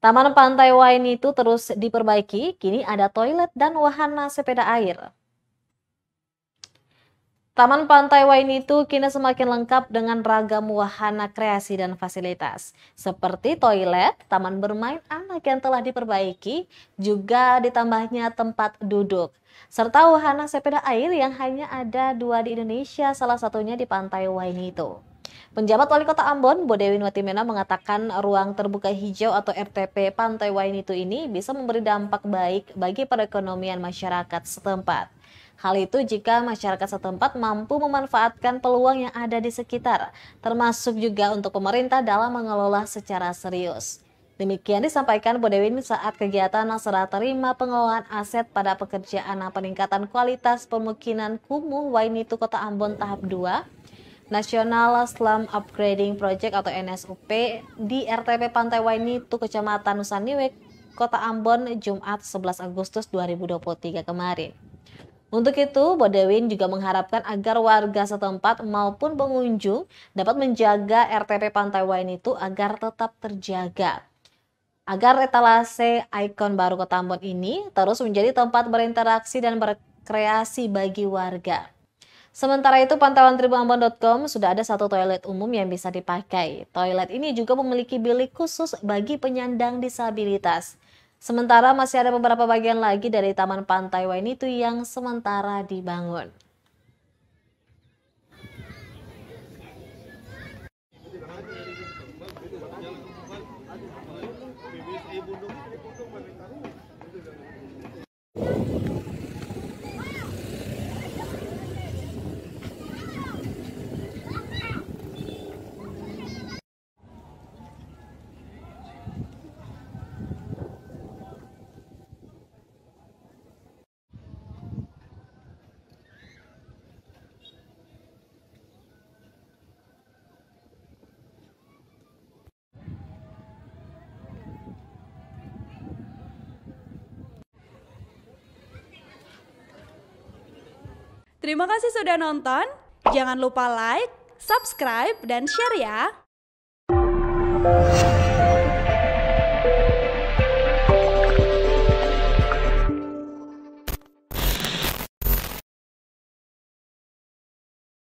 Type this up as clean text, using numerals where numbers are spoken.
Taman Pantai Wainito terus diperbaiki, kini ada toilet dan wahana sepeda air. Taman Pantai Wainito kini semakin lengkap dengan ragam wahana kreasi dan fasilitas. Seperti toilet, taman bermain anak yang telah diperbaiki, juga ditambahnya tempat duduk. Serta wahana sepeda air yang hanya ada 2 di Indonesia, salah satunya di Pantai Wainito. Penjabat Wali Kota Ambon, Bodewin Watimena mengatakan ruang terbuka hijau atau RTP Pantai Wainito ini bisa memberi dampak baik bagi perekonomian masyarakat setempat. Hal itu jika masyarakat setempat mampu memanfaatkan peluang yang ada di sekitar, termasuk juga untuk pemerintah dalam mengelola secara serius. Demikian disampaikan Bodewin saat kegiatan serah terima pengelolaan aset pada pekerjaan peningkatan kualitas pemukiman kumuh Wainito Kota Ambon tahap 2, National Slum Upgrading Project atau NSUP di RTP Pantai Wainito, Kecamatan Nusaniwe, Kota Ambon, Jumat 11 Agustus 2023 kemarin. Untuk itu, Bodewin juga mengharapkan agar warga setempat maupun pengunjung dapat menjaga RTP Pantai Wainito agar tetap terjaga. Agar etalase ikon baru Kota Ambon ini terus menjadi tempat berinteraksi dan berkreasi bagi warga. Sementara itu, pantauan tribuambon.com sudah ada 1 toilet umum yang bisa dipakai. Toilet ini juga memiliki bilik khusus bagi penyandang disabilitas. Sementara masih ada beberapa bagian lagi dari Taman Pantai Wainito yang sementara dibangun. Terima kasih sudah nonton. Jangan lupa like, subscribe, dan share ya.